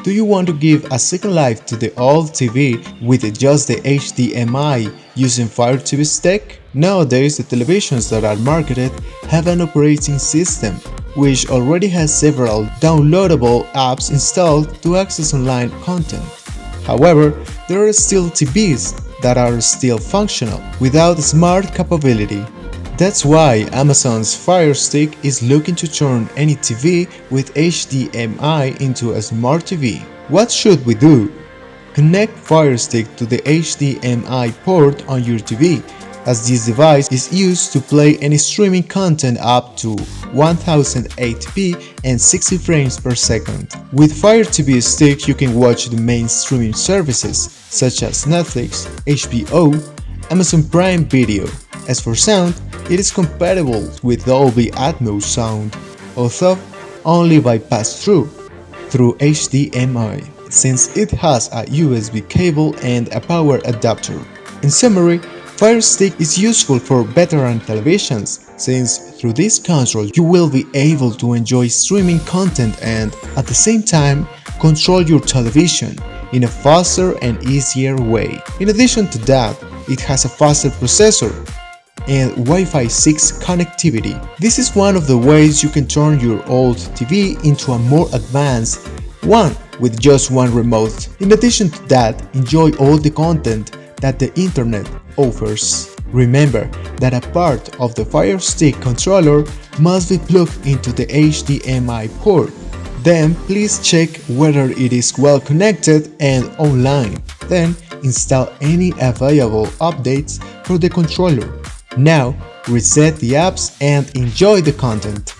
Do you want to give a second life to the old TV with just the HDMI using Fire TV Stick? Nowadays, the televisions that are marketed have an operating system, which already has several downloadable apps installed to access online content. However, there are still TVs that are still functional without smart capability. That's why Amazon's Fire Stick is looking to turn any TV with HDMI into a smart TV. What should we do? Connect Fire Stick to the HDMI port on your TV, as this device is used to play any streaming content up to 1080p and 60 frames per second. With Fire TV Stick, you can watch the main streaming services such as Netflix, HBO, Amazon Prime Video. As for sound, it is compatible with Dolby Atmos sound, although only by pass-through through HDMI, since it has a USB cable and a power adapter. In summary, Fire Stick is useful for veteran televisions, since through this console you will be able to enjoy streaming content and, at the same time, control your television in a faster and easier way. In addition to that, it has a faster processor and Wi-Fi 6 connectivity. This is one of the ways you can turn your old TV into a more advanced one with just one remote. In addition to that, enjoy all the content that the internet offers. Remember that a part of the Fire Stick controller must be plugged into the HDMI port. Then please check whether it is well connected and online. Then install any available updates for the controller. Now reset the apps and enjoy the content.